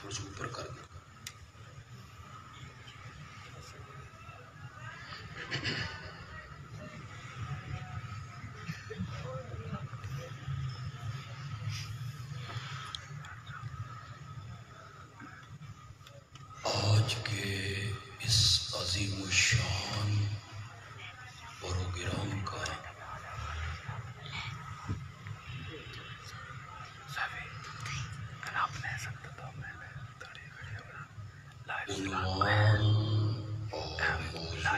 تھوڑا سا اوپر کر دیں. آج کے اس عظیم الشان پروگرام کا عنوان اور موضوع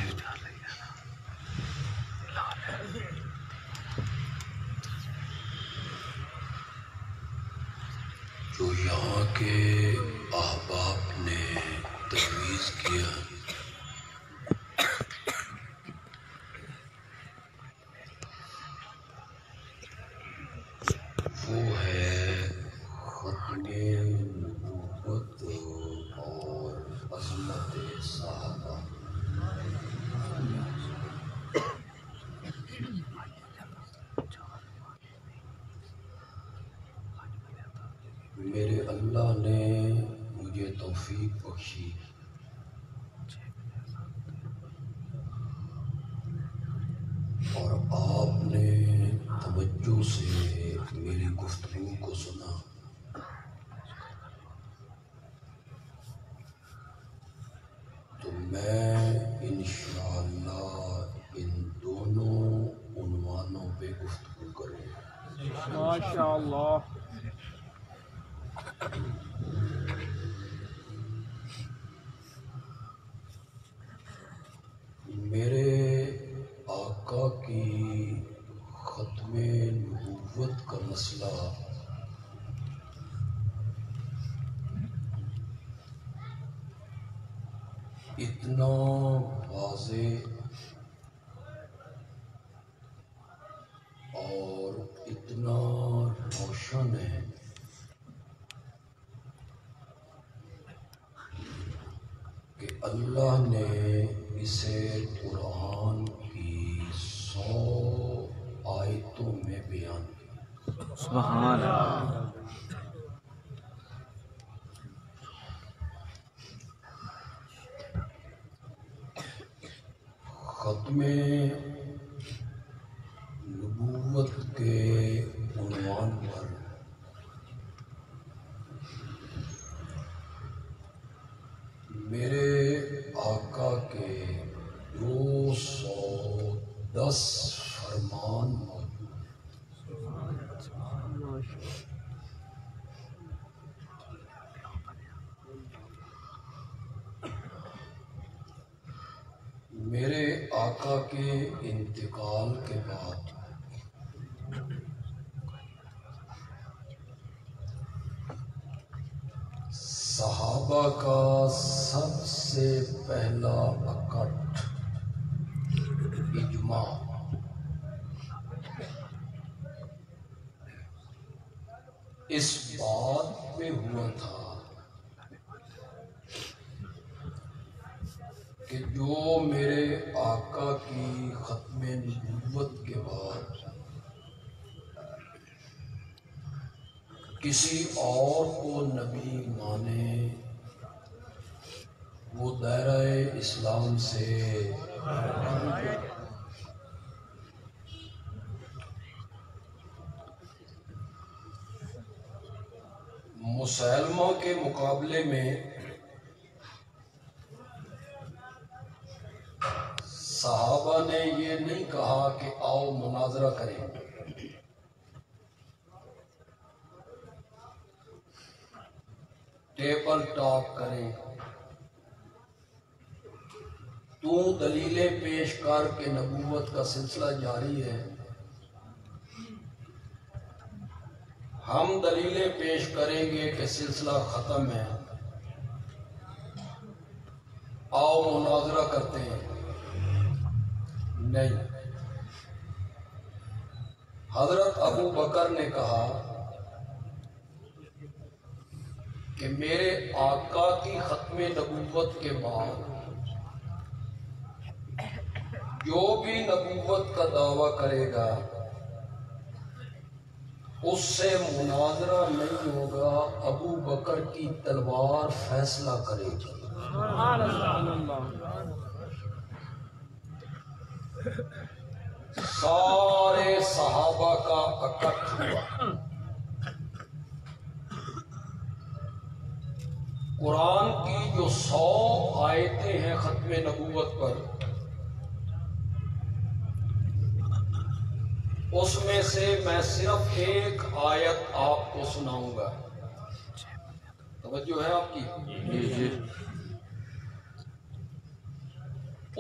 جو یہاں کے احباب نے تجویز کیا وہ ہے ختم نبوت اور عظمت صحابہ. میرے اللہ نے مجھے توفیق بخشی اور آپ نے توجہ سے میری گفتگو کو سنا. تو میں انشاءاللہ ان دونوں عنوانوں پہ گفتگو کروں. ماشاءاللہ. میرے آقا کی ختم نبوت کا مسئلہ اتنا واضح اور اتنا روشن ہے کہ اللہ نے اسے قرآن کی 100 آیتوں میں بیان کیا. سبحان اللہ. ختم نبوت کے عنوان پر میرے آقا کے 210 فرمان موجود ہیں. میرے آقا کے انتقال کے بعد صحابہ کا سب سے پہلا اکٹھ اجماع اس بات پہ ہوا تھا کہ جو میرے آقا کی ختم نبوت کے بعد کسی اور کو نبی مانے وہ دائرہ اسلام سے مسلمہ کے مقابلے میں صحابہ نے یہ نہیں کہا کہ آؤ مناظرہ کریں، ٹیبل ٹاک کریں، تو دلیلیں پیش کر کے نبوت کا سلسلہ جاری ہے، ہم دلیلیں پیش کریں گے کہ سلسلہ ختم ہے، آؤ مناظرہ کرتے ہیں. نہیں، حضرت ابو بکر نے کہا کہ میرے آقا کی ختم نبوت کے بعد جو بھی نبوت کا دعویٰ کرے گا اس سے مناظرہ نہیں ہوگا، ابو بکر کی تلوار فیصلہ کرے گی۔ سبحان اللہ۔ سارے صحابہ کا اکٹھ ہوا۔ قرآن کی جو 100 آیتیں ہیں ختم نبوت پر، اس میں سے میں صرف ایک آیت آپ کو سناؤں گا۔ توجہ ہے آپ کی؟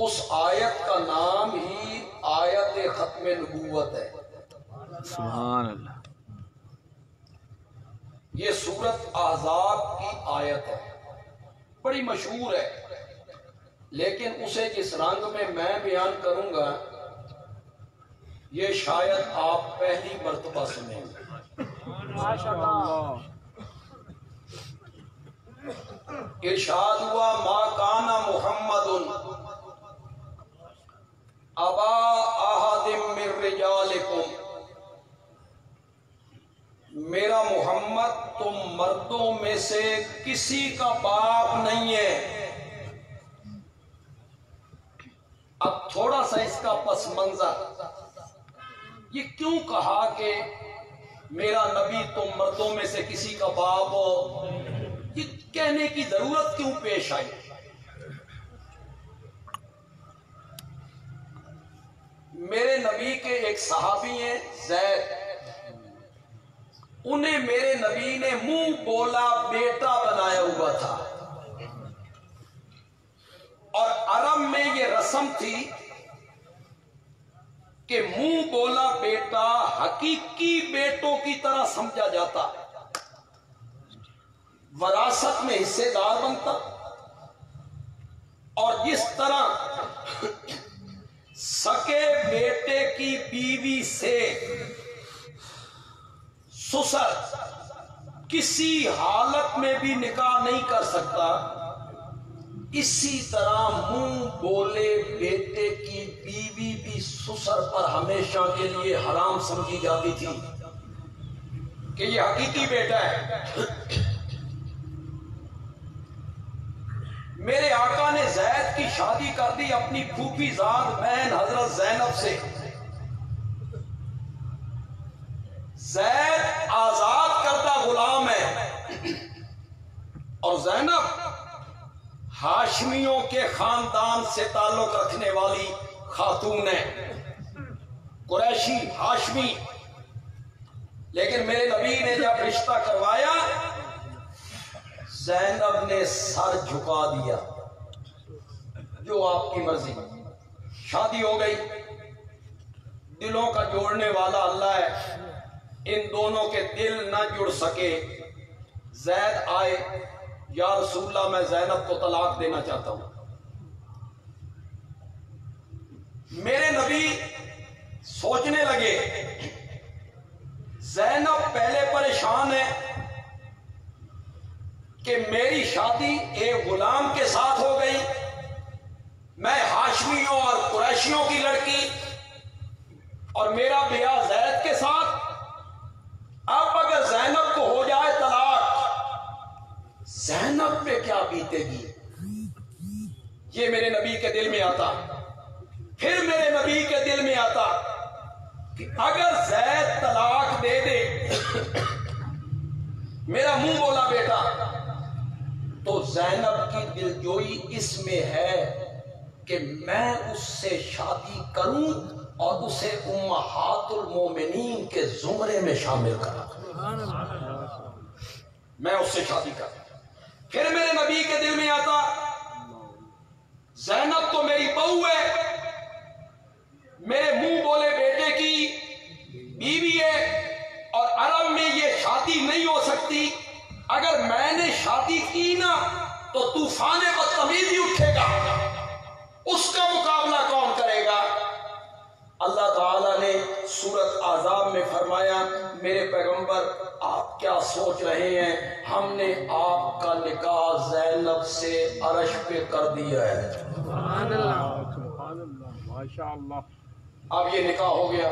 اس آیت کا نام ہی آیت ختم نبوت ہے۔ سبحان اللہ۔ یہ سورت احزاب کی آیت ہے، بڑی مشہور ہے، لیکن اسے جس رنگ میں بیان کروں گا یہ شاید آپ پہلی مرتبہ سنیں گے۔ ماشاءاللہ۔ ارشاد ہوا ما کان محمد ابا احد من رجالکم، میرا محمد تم مردوں میں سے کسی کا باپ نہیں ہے۔ اب تھوڑا سا اس کا پس منظر، یہ کیوں کہا کہ میرا نبی تم مردوں میں سے کسی کا باپ ہو، یہ کہنے کی ضرورت کیوں پیش آئی؟ میرے نبی کے ایک صحابی ہیں زید، انہیں میرے نبی نے منہ بولا بیٹا بنایا ہوا تھا، اور عرب میں یہ رسم تھی کہ منہ بولا بیٹا حقیقی بیٹوں کی طرح سمجھا جاتا، وراثت میں حصے دار بنتا، اور جس طرح سکے بیٹے کی بیوی سے سسر کسی حالت میں بھی نکاح نہیں کر سکتا، اسی طرح منہ بولے بیٹے کی بیوی بھی سسر پر ہمیشہ کے لیے حرام سمجھی جاتی تھی کہ یہ حقیقی بیٹا ہے۔ میرے آقا نے زید کی شادی کر دی اپنی پھوپھی زاد بہن حضرت زینب سے۔ زید آزاد کردہ غلام ہے، اور زینب ہاشمیوں کے خاندان سے تعلق رکھنے والی خاتون ہے، قریشی ہاشمی۔ لیکن میرے نبی نے جب رشتہ کروایا زینب نے سر جھکا دیا، جو آپ کی مرضی۔ شادی ہو گئی، دلوں کا جوڑنے والا اللہ ہے، ان دونوں کے دل نہ جڑ سکے۔ زید آئے، یا رسول اللہ میں زینب کو طلاق دینا چاہتا ہوں۔ میرے نبی سوچنے لگے، زینب پہلے پریشان ہے کہ میری شادی ایک غلام کے ساتھ ہو گئی، میں ہاشمیوں اور قریشیوں کی لڑکی، اور میرا بیاہ زید کے ساتھ۔ اب اگر زینب کو ہو جائے طلاق، زینب پہ کیا بیتے گی؟ یہ میرے نبی کے دل میں آتا۔ پھر میرے نبی کے دل میں آتا کہ اگر زید طلاق دے دے میرا منہ بولا بیٹا، تو زینب کی دلجوئی اس میں ہے کہ میں اس سے شادی کروں اور اسے امہات المومنین کے زمرے میں شامل کروں، میں اس سے شادی کروں۔ پھر میرے نبی کے دل میں آتا زینب تو میری بہو ہے، میرے منہ بولے بیٹے کی بیوی ہے، اور عرب میں یہ شادی نہیں ہو سکتی، اگر میں نے شادی کی نا تو طوفان بدتمیزی اٹھے گا، اس کا مقابلہ کون کرے گا؟ اللہ تعالیٰ نے سورت احزاب میں فرمایا میرے پیغمبر آپ کیا سوچ رہے ہیں، ہم نے آپ کا نکاح زینب سے عرش پہ کر دیا ہے۔ سبحان اللہ، سبحان اللہ، ماشاء اللہ۔ اب یہ نکاح ہو گیا،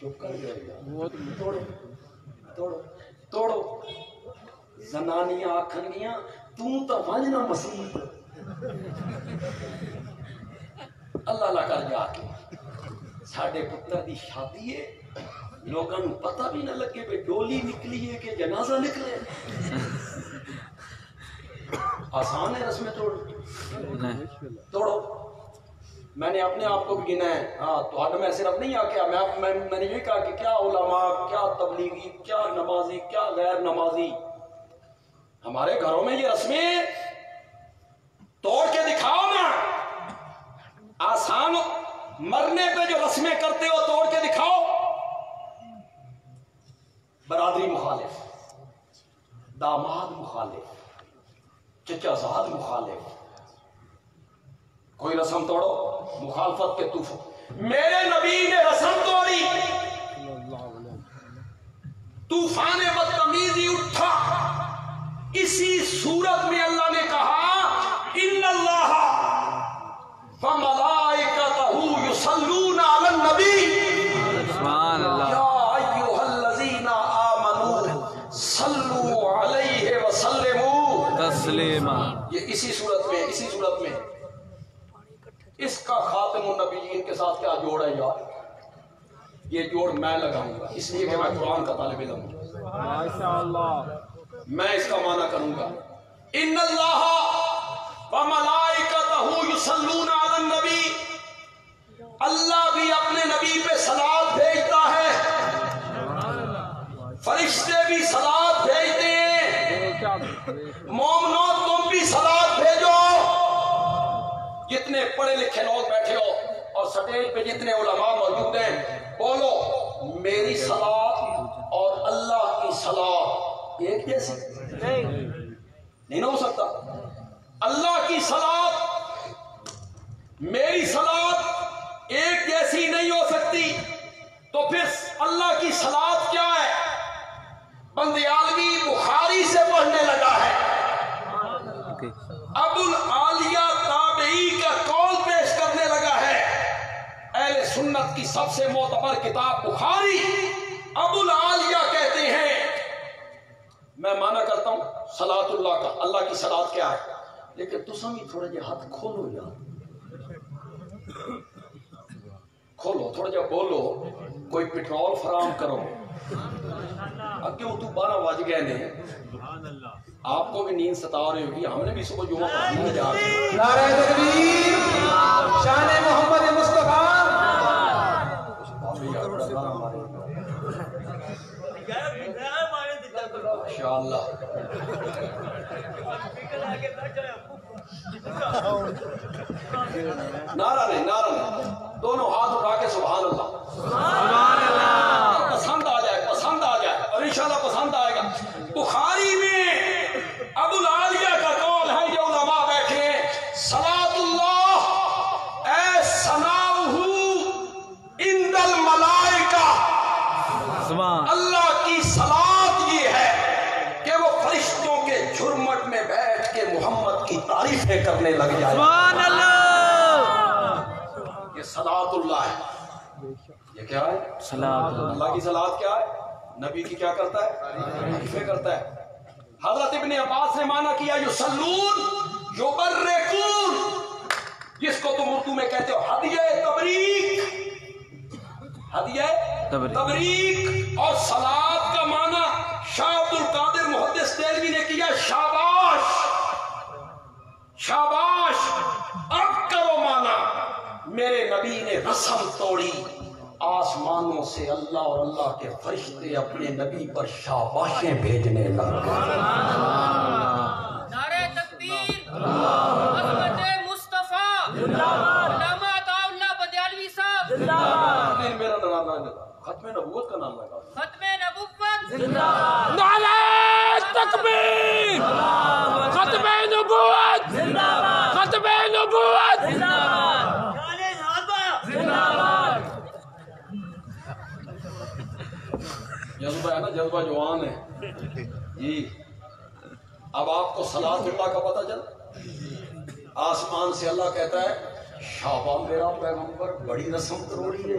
چپ کر گیا توڑو توڑو توڑو زنانیاں آکھن گیاں تو ونج نہ مسیح اللہ اللہ کر جا کے ساڈے پتر دی شادی ہے لوگاں نوں پتہ بھی نہ لگے کہ ڈولی نکلی ہے کہ جنازہ نکلے آسان ہے رسمیں توڑو میں نے اپنے آپ کو بھی گنا ہے ہاں تو میں صرف نہیں آکیا میں نے یہ کہا کہ کیا علماء کیا تبلیغی کیا نمازی کیا غیر نمازی ہمارے گھروں میں یہ رسمیں توڑ کے دکھاؤ نا آسان مرنے پہ جو رسمیں کرتے ہو توڑ کے دکھاؤ برادری مخالف داماد مخالف چچا زاد مخالف کوئی رسم توڑو مخالفت کے میرے نبی نے رسم توڑی طوفان بدتمیزی اٹھا اسی صورت میں اللہ نے کہا ان اللہ وملائکتہ یصلون علی النبی سبحان اللہ یا ایھا الذین آمنوا صلوا علیہ وسلموا تسلیما یہ اسی صورت میں اس کا خاتم النبیین کے ساتھ کیا جوڑ ہے یار یہ جوڑ میں لگاؤں گا اس لیے کہ میں قرآن کا طالب علم ہوں ماشاءاللہ میں اس کا معنی کروں گا ان اللہ وملائکتہ یصلون علی النبی اللہ بھی اپنے نبی پہ صلوات بھیجتا ہے فرشتے بھی صلوات بھیجتے ہیں مومنو تم بھی صلوات بھیجو جتنے پڑھے لکھے لوگ بیٹھے ہو اور سٹیج پہ جتنے علماء موجود ہیں بولو میری صلوات اور اللہ کی صلوات ایک جیسی نہیں ہو سکتا اللہ کی صلوات میری صلوات ایک جیسی نہیں ہو سکتی تو پھر اللہ کی صلوات کیا ہے بندیالوی بخاری سے پڑھنے لگا ہے ابو العالیہ تابعی کا قول پیش کرنے لگا ہے اہل سنت کی سب سے معتبر کتاب بخاری ابو العالیہ کہتے ہیں میں مانا کرتا ہوں صلاۃ اللہ کا اللہ کی صلاۃ کیا ہے لیکن تسم ہی تھوڑا جہا ہاتھ کھولو یار کھولو تھوڑا جہا بولو کوئی پٹرول فراہم کرو کیوں تو 12 بج گئے نے آپ کو بھی نیند ستا رہی ہوگی ہم نے بھی صبح جمعہ پڑھنے جا رہے ہیں نعرہ تکبیر شان محمد مصطفیٰ ماشاءاللہ نعرہ نہیں دونوں ہاتھ اٹھا کے سبحان اللہ سبحان اللہ پسند آ جائے اور انشاءاللہ پسند آئے گا بخاری میں ابو العالیہ کا قول ہے یہ علماء بیٹھے صلاۃ اللہ اے ثناؤہ عند الملائکہ اللہ کی صلاۃ یہ ہے کہ وہ فرشتوں کے جھرمٹ میں بیٹھ کے محمد کی تعریفیں کرنے لگ جائے سبحان اللہ یہ صلاۃ اللہ ہے یہ کیا ہے صلاۃ اللہ کی صلاۃ کیا ہے نبی کی کیا کرتا ہے تعریفیں کرتا ہے حضرت ابن عباس نے مانا کیا یصلون یبرکون جس کو تم اردو میں کہتے ہو ہدیہ تبریک اور صلاۃ کا معنی شاہ عبد القادر محدث دہلوی نے کیا شاباش اب کرو معنی میرے نبی نے رسم توڑی آسمانوں سے اللہ اور اللہ کے فرشتے اپنے نبی پر شاباشیں بھیجنے لگ گئے نعرہ تکبیر عظمت مصطفیٰ علامہ عطا اللہ بدیالوی صاحب میرا نام ختم نبوت کا نام لگا ختم نبوت نعرہ تکبیر ختم نبوت ختم نبوت جذبہ ہے نا جذبہ جوان ہے جی اب آپ کو صلاۃ اللہ کا پتہ چل آسمان سے اللہ کہتا ہے شاباش میرا پیغمبر بڑی رسم توڑی ہے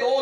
2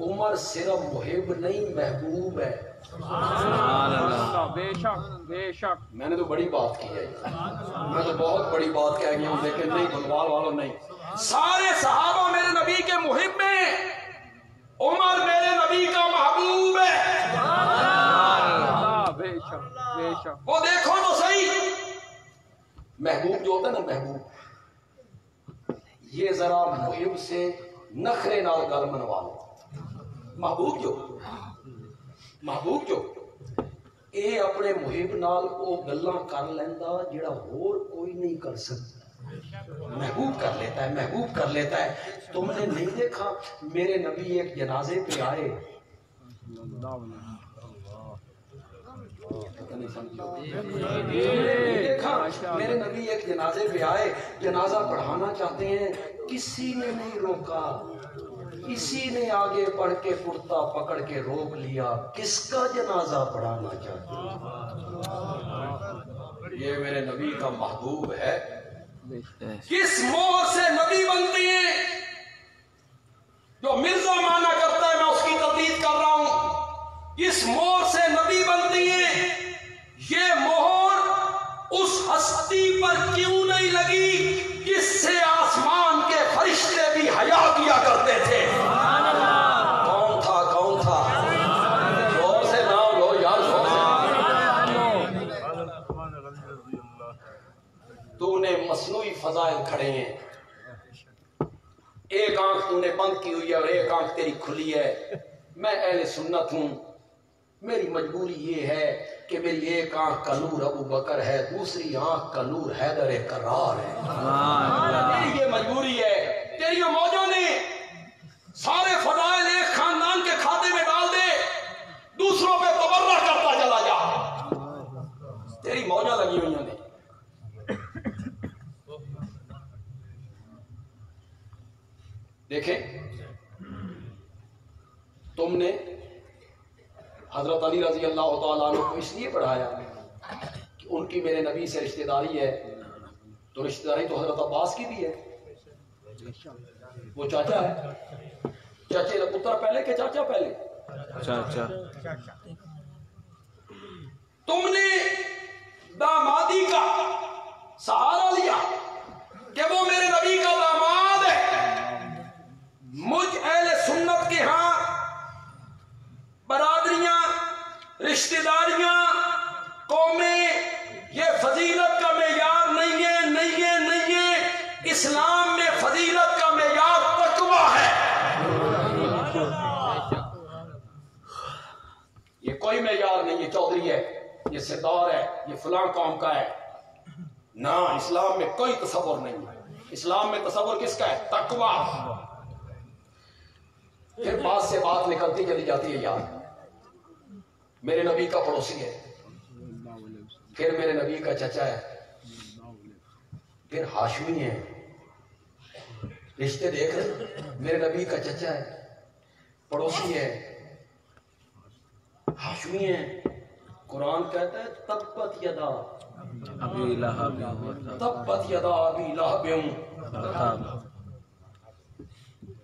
عمر صرف محب نہیں محبوب ہے. بے شک بے شک. میں نے تو بڑی بات کی ہے, میں تو بہت بڑی بات کہہ گیا ہوں, لیکن نہیں, بلوال والوں نہیں. سارے صحابہ میرے نبی کے محب ہیں, عمر میرے نبی کا محبوب ہے. بے شک بے شک. وہ دیکھو تو صحیح, محبوب جو ہوتا ہے نا محبوب, یہ ذرا محب سے نخرے نال گل منوا لو. محبوب جو اے اپنے محب نال او گلاں کر لیندا جڑا ہور کوئی نہیں کر سکتا. محبوب کر لیتا ہے, محبوب کر لیتا ہے. تم نے نہیں دیکھا میرے نبی ایک جنازے پہ آئے, دیکھا میرے نبی ایک جنازے پہ آئے, جنازہ پڑھانا چاہتے ہیں, کسی نے نہیں روکا, کسی نے آگے پڑھ کے کرتا پکڑ کے روک لیا. کس کا جنازہ پڑھانا چاہتے ہیں؟ یہ میرے نبی کا محبوب ہے. کس مور سے نبی بنتی ہیں؟ جو مرزا مانا کرتا ہے میں اس کی تردید کر رہا ہوں. کس مور سے نبی بنتی ہیں؟ یہ مہر اس ہستی پر کیوں نہیں لگی جس سے آسمان کے فرشتے بھی حیا کیا کرتے تھے؟ کون تھا؟ زور سے نام لو یار, زور سے. تو نے مصنوعی فضائل کھڑے ہیں, ایک آنکھ تو نے بند کی ہوئی ہے اور ایک آنکھ تیری کھلی ہے. میں اہل سنت ہوں, میری مجبوری یہ ہے کہ میری ایک آنکھ کا نور ابو بکر ہے, دوسری آنکھ کا نور حیدر کرار ہے. میری یہ مجبوری ہے. تیری موجوں نے سارے فضائل ایک خاندان کے کھاتے میں ڈال دے, دوسروں پہ تبرہ کرتا چلا جا. تیری موجیں لگی ہوئی ہیں. دیکھیں, تم نے حضرت علی رضی اللہ تعالیٰ عنہ کو اس لیے پڑھایا کہ ان کی میرے نبی سے رشتہ داری ہے, تو رشتہ داری تو حضرت عباس کی بھی ہے, وہ چاچا ہے. چاچے کا پتر پہلے کہ چاچا پہلے؟ چاچا. تم نے دامادی کا سہارا لیا کہ وہ میرے نبی کا داماد ہے. مجھ اہل سنت کے ہاں برادریاں, رشتہ داریاں, قومیں, یہ فضیلت کا معیار نہیں ہے, نہیں ہے, نہیں ہے. اسلام میں فضیلت کا معیار تقویٰ ہے. یہ کوئی معیار نہیں ہے چودھری ہے, یہ سردار ہے, یہ فلاں قوم کا ہے. نہ, اسلام میں کوئی تصور نہیں ہے. اسلام میں تصور کس کا ہے؟ تقویٰ. پھر بات سے بات نکلتی چلی جاتی ہے. یار میرے نبی کا پڑوسی ہے, پھر میرے نبی کا چچا ہے, پھر ہاشمی ہے. رشتے دیکھ رہے, میرے نبی کا چچا ہے, پڑوسی ہے, ہاشمی ہے. قرآن کہتا ہے تبت یدا ابی لہب, تبت یدا ابی لہب.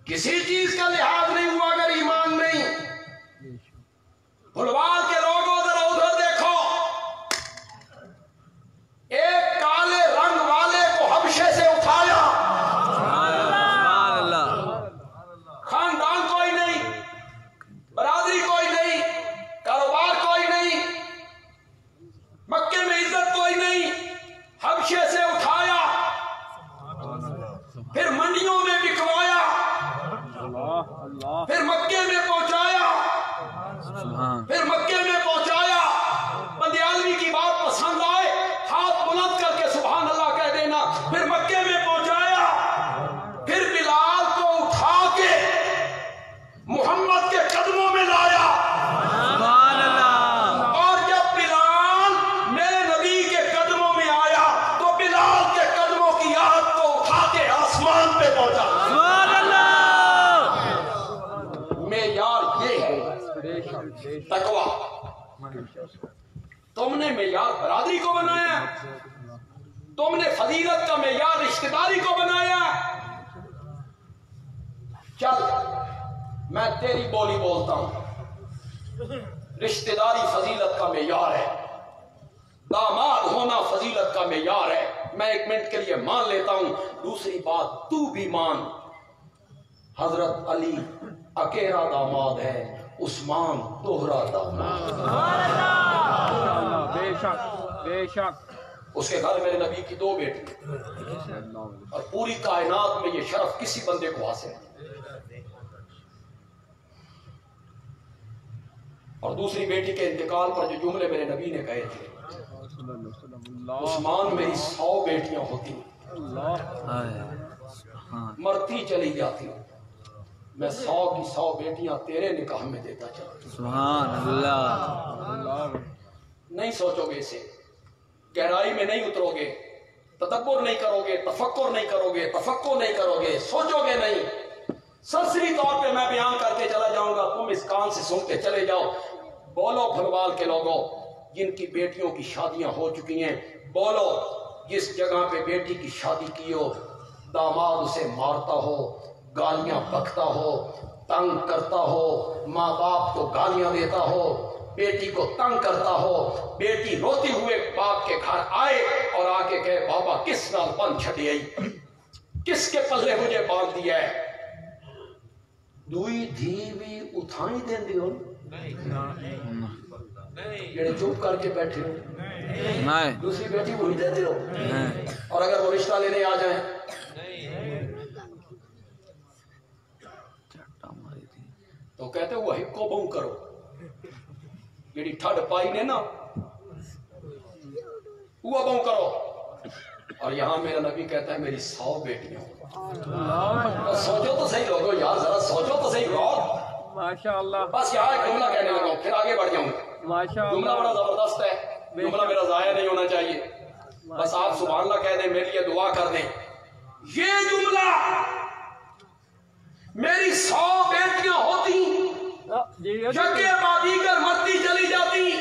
کسی چیز کا لحاظ نہیں ہوا اگر ایمان نہیں. بلوال کے لوگوں ذرا ادھر دیکھو, ایک کالے رنگ والے کو حبشے سے اٹھایا, خاندان کوئی نہیں, برادری کوئی نہیں, کاروبار کوئی نہیں, مکے میں عزت کوئی نہیں, حبشے سے اٹھایا, پھر منڈیوں میں بکوایا, پھر مکے میں پہنچایا, پھر مکے میں پہنچایا. بندیالوی کی بات پسند آئے ہاتھ بلند کر کے سبحان اللہ کہہ دینا. پھر مکے میں پہنچایا, پھر بلال کو اٹھا کے محمد کے قدموں میں لایا. اور جب بلال میرے نبی کے قدموں میں آیا تو بلال کے قدموں کی یاد کو اٹھا کے آسمان پہ پہنچا. تقویٰ. تم نے معیار برادری کو بنایا, تم نے فضیلت کا معیار رشتہ داری کو بنایا. چل میں تیری بولی بولتا ہوں. رشتہ داری فضیلت کا معیار ہے, داماد ہونا فضیلت کا معیار ہے. میں 1 منٹ کے لیے مان لیتا ہوں. دوسری بات تو بھی مان, حضرت علی اکیلا داماد ہے, عثمان دوہرا داماد. بے شک بے شک. اس کے گھر میرے نبی کی 2 بیٹی, اور پوری کائنات میں یہ شرف کسی بندے کو حاصل ہے. اور دوسری بیٹی کے انتقال پر جو جملے میرے نبی نے کہے تھے, عثمان میری 100 بیٹیاں ہوتی مرتی چلی جاتی, میں 100 کی 100 بیٹیاں تیرے نکاح میں دیتا چلا. سبحان اللہ. نہیں سوچو گے اسے, گہرائی میں نہیں اترو گے, تدبر نہیں کرو گے, تفکر نہیں کرو گے, تفکر نہیں کرو گے, سوچو گے نہیں. سرسری طور پہ میں بیان کر کے چلا جاؤں گا, تم اس کان سے سن کے چلے جاؤ. بولو پھلوال کے لوگوں جن کی بیٹیوں کی شادیاں ہو چکی ہیں, بولو جس جگہ پہ بیٹی کی شادی کی ہو داماد اسے مارتا ہو, گالیاں بکتا ہو, تنگ کرتا ہو, ماں باپ کو گالیاں دیتا ہو, بیٹی کو تنگ کرتا ہو, بیٹی روتی ہوئے باپ کے گھر آئے اور آ کے کہے بابا کس نال بن چھڑی آئی, کس کے پلے مجھے باندھ دیا ہے. دوئی دھی بھی اٹھائی دیں دی ہو, جڑے چپ کر کے بیٹھے ہو, دوسری بیٹی وہی دیتے ہو. اور اگر وہ رشتہ لینے آ جائیں تو کہتے ہوا ہکو بہو کرو, جڑی ٹھڈ پائی نے نا ہوا بہو کرو. اور یہاں میرا نبی کہتا ہے میری 100 بیٹیاں. سوچو تو صحیح لوگو یار, ذرا سوچو تو صحیح غور. ماشاءاللہ. بس یہاں ایک جملہ کہنے لگا ہوں, پھر آگے بڑھ جاؤں. جملہ بڑا زبردست ہے, جملہ میرا ضائع نہیں ہونا چاہیے. بس آپ سبحان اللہ کہہ دیں, میرے لیے دعا کر دیں. یہ جملہ میری 100 بیٹیاں ہوتی یکے بعد دیگر مرتی چلی جاتی,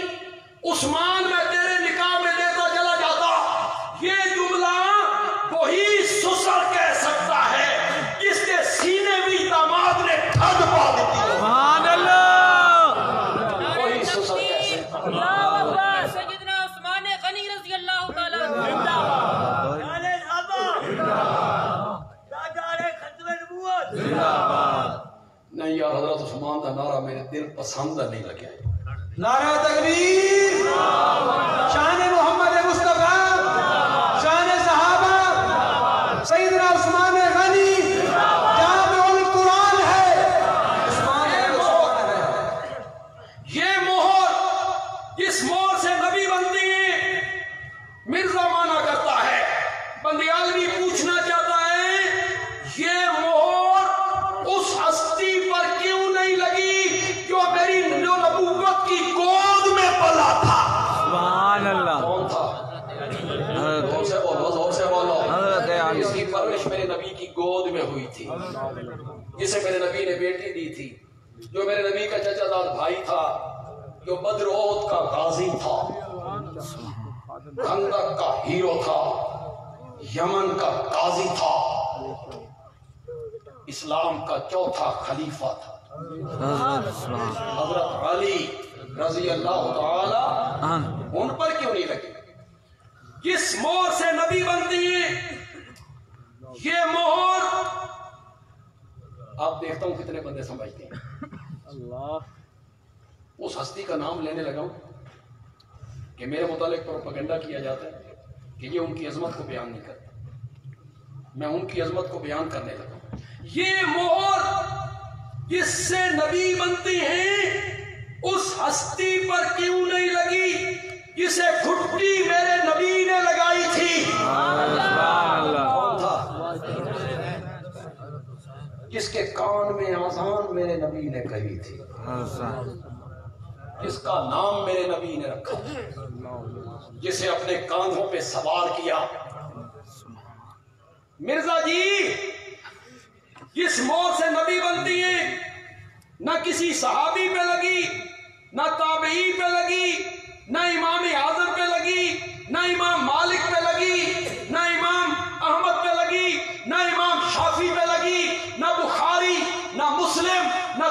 عثمان میں تیرے نکاح میں دیتا چلا جاتا. یہ جملہ وہی سسر کہہ سکتا ہے جس کے سینے بھی داماد نے ٹھڈ پا دیتی. سبحان اللہ. وہی سسر کہہ سکتا ہے. سیدنا عثمان غنی رضی اللہ تعالیٰ عنہ. نہیں یار, حضرت عثمان کا نعرہ میرے دل پسند نہیں لگا. نعرہ تکبیر, شان محمد مصطفیٰ, شان صحابہ, سیدنا عثمان غنی جامع القرآن ہے. عثمان ہے. یہ مہر جس مہر سے نبی بنتی ہے مرزا مانا کرتا ہے. بندیالوی پوچھنا چاہتا ہے یہ مہر اس ہستی پر کیوں نہیں لگی جو میری نبوت کی گود میں پلا تھا. سبحان اللہ. کون تھا؟ زور سے بولو, زور سے بولو. حضرت علی. اس کی پرورش میرے نبی کی گود میں ہوئی تھی, جسے میرے نبی نے بیٹی دی تھی, جو میرے نبی کا چچا داد بھائی تھا, جو بدر احد کا غازی تھا, خندق کا ہیرو تھا, یمن کا قاضی تھا, اسلام کا چوتھا خلیفہ تھا. حضرت علی رضی اللہ تعالی ان پر کیوں نہیں لگی؟ کس مہر سے نبی بنتی ہے یہ مہر. آپ دیکھتا ہوں کتنے بندے سمجھتے ہیں. اس ہستی کا نام لینے لگا ہوں کہ میرے متعلق پروپیگنڈا کیا جاتا ہے کہ یہ ان کی عظمت کو بیان نہیں کرتا. میں ان کی عظمت کو بیان کرنے لگا ہوں. یہ مہر جس سے نبی بنتی ہیں اس ہستی پر کیوں نہیں لگی جسے گھٹی میرے نبی نے لگائی تھی. کون تھا؟ جس کے کان میں اذان میرے نبی نے کہی تھی, جس کا نام میرے نبی نے رکھا, جسے اپنے کاندھوں پہ سوار کیا. مرزا جی جس مہر سے نبی بنتی ہے نہ کسی صحابی پہ لگی, نہ تابعی پہ لگی, نہ امام اعظم پہ لگی, نہ امام مالک پہ لگی, نہ امام احمد پہ لگی, نہ امام شافعی پہ لگی, نہ بخاری, نہ مسلم, نہ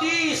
30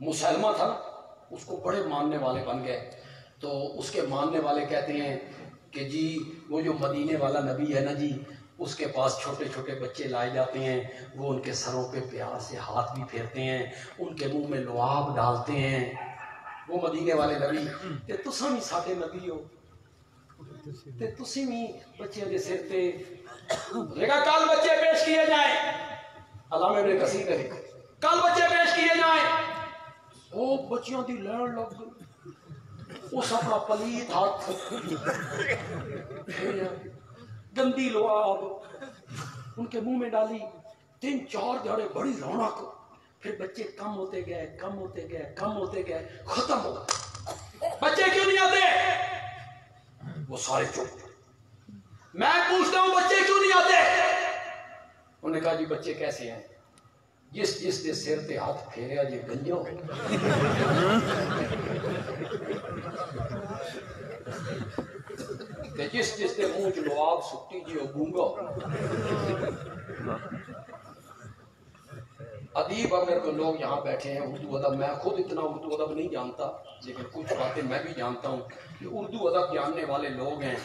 مسلمہ تھا نا، اس کو بڑے ماننے والے بن گئے. تو اس کے ماننے والے کہتے ہیں کہ جی وہ جو مدینے والا نبی ہے نا جی، اس کے پاس چھوٹے چھوٹے بچے لائے جاتے ہیں، وہ ان کے سروں پہ پیار سے ہاتھ بھی پھیرتے ہیں، ان کے منہ میں لعاب ڈالتے ہیں. وہ مدینے والے نبی تے تساں بھی ساڈے نبی ہو تے تسی بھی بچے دے سر تے لگا کل بچے پیش کیے جائیں. علامہ ابن کثیر نے لکھا کل بچے پیش کیے جائیں. وہ بچیاں دی لین لگ گئی، اس اپنا پلیت ہاتھ گندی لعاب ان کے منہ میں ڈالی. 3-4 دیہڑے بڑی رونق، پھر بچے کم ہوتے گئے کم ہوتے گئے کم ہوتے گئے، ختم ہو گئے. بچے کیوں نہیں آتے؟ وہ سارے چپ. میں پوچھتا ہوں بچے کیوں نہیں آتے؟ انہوں نے کہا جی بچے کیسے ہیں؟ جس دے سر تے ہاتھ پھیریا جی گنجو، جس دے منہ چ لعاب سٹی جی وہ گونگا. ادیب اگر کوئی لوگ یہاں بیٹھے ہیں اردو ادب، میں خود اتنا اردو ادب نہیں جانتا لیکن کچھ باتیں میں بھی جانتا ہوں کہ اردو ادب جاننے والے لوگ ہیں،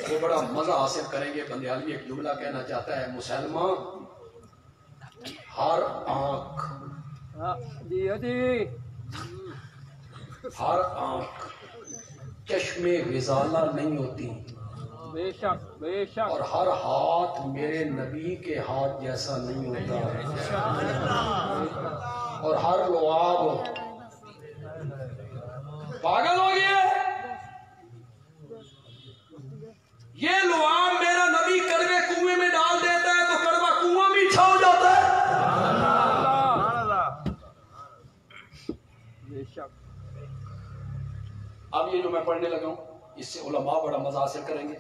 وہ بڑا مزہ حاصل کریں گے. بندیالوی ایک جملہ کہنا چاہتا ہے، مسلمہ ہر آنکھ ہر آنکھ چشم وزالہ نہیں ہوتی، بے شک بے شک، اور ہر ہاتھ میرے نبی کے ہاتھ جیسا نہیں ہوتا، اور ہر لعاب پاگل ہو گیا. یہ لعاب میرا نبی کڑوے کنویں میں ڈال دیتا ہے تو کڑوا کنواں میٹھا ہو جاتا ہے. بے شک. اب یہ جو میں پڑھنے لگا ہوں اس سے علماء بڑا مزہ حاصل کریں گے.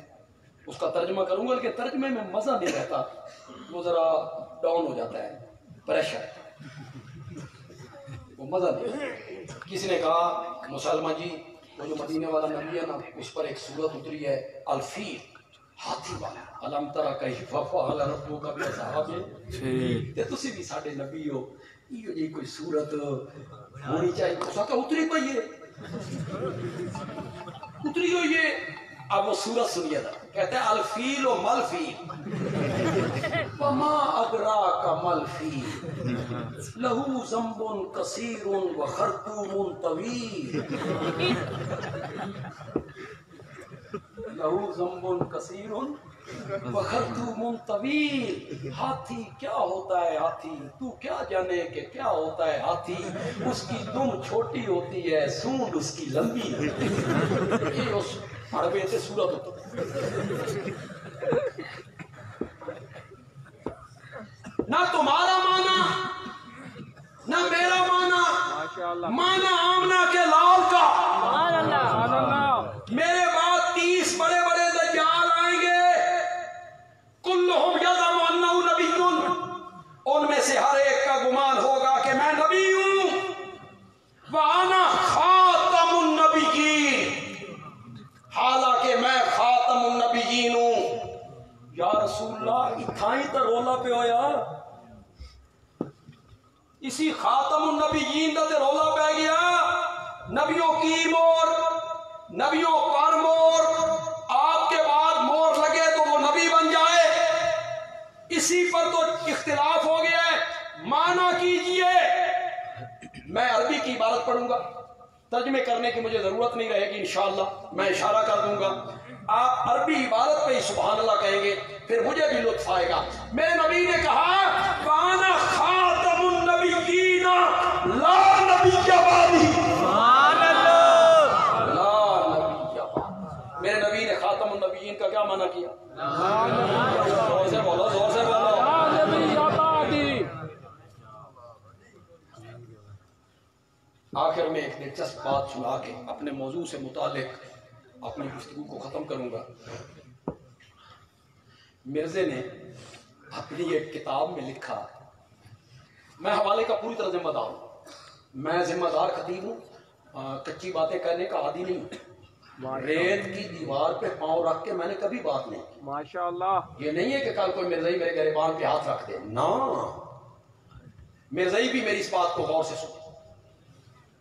اس کا ترجمہ کروں گا لیکن ترجمے میں مزہ نہیں رہتا، وہ ذرا ڈاؤن ہو جاتا ہے، پریشر، وہ مزہ نہیں. کسی نے کہا مسلمہ جی وہ جو مدینے والا نبی ہے نا اس پر ایک سورت اتری ہے الفیل، ہاتھی والا. الم ترى كيف فعل ربك باصحاب الفیل. تے تسی بھی ساڈے نبی ہو، یہ جی کوئی سورت ہونی چاہیے. اس کا اتری پئی ہے، اتری ہوئی ہے. اب وہ سورت سنیے تھا، کہتے ہیں الفیل و ملفیل وما ادراک ملفیل لہو ذنب کثیر و خرطوم طویل. لہو ذنب کثیر و خرطوم طویل. ہاتھی کیا ہوتا ہے؟ ہاتھی تو کیا جانے کہ کیا ہوتا ہے ہاتھی؟ اس کی دم چھوٹی ہوتی ہے، سونڈ اس کی لمبی ہے. یہ اس عربی سے صورت ہوتا نہ تمہارا مانا نہ میرا مانا، ماشاءاللہ مانا آمنہ کے لال کا. سبحان اللہ. میرے بعد 30 بڑے بڑے دجال آئیں گے، کلہم یزعم انہ نبی، ان میں سے ہر ایک کا گمان ہوگا کہ میں نبی ہوں. وَأَنَا خَاتَمُ النَّبِيِّينَ، حالانکہ میں خاتم النبیین ہوں. یا رسول اللہ اتھائی تا رولا پہ ہویا، اسی خاتم النبیین دا تے رولا پہ گیا. نبیوں کی مور، نبیوں پر مور، آپ کے بعد مور لگے تو وہ نبی بن جائے. اسی پر تو اختلاف ہو گیا ہے. مانا کیجئے. میں عربی کی عبارت پڑھوں گا، ترجمے کرنے کی مجھے ضرورت نہیں رہے گی انشاءاللہ، میں اشارہ کر دوں گا. آپ عربی عبارت پہ ہی سبحان اللہ کہیں گے، پھر مجھے بھی لطف آئے گا. میرے نبی نے کہا وَأَنَا خَاتَمُ النَّبِيِّينَ لَا نَبِيَّ بَعْدِي. سبحان اللہ. لا نبی بعد. میرے نبی نے خاتم النبیین کا کیا معنی کیا؟ زور سے بولو، زور سے بولو. لا نبی آبادی. آخر میں ایک دلچسپ بات سنا کے اپنے موضوع سے متعلق اپنی گفتگو کو ختم کروں گا. مرزے نے اپنی ایک کتاب میں لکھا، میں حوالے کا پوری طرح ذمہ دار ہوں، میں ذمہ دار خطیب ہوں، کچی باتیں کرنے کا عادی نہیں ہوں. ریت کی دیوار پہ پاؤں رکھ کے میں نے کبھی بات نہیں کی. ماشاءاللہ. یہ نہیں ہے کہ کل کوئی مرزائی میرے گریبان پہ ہاتھ رکھ دے، نا، مرزائی بھی میری اس بات کو غور سے سن.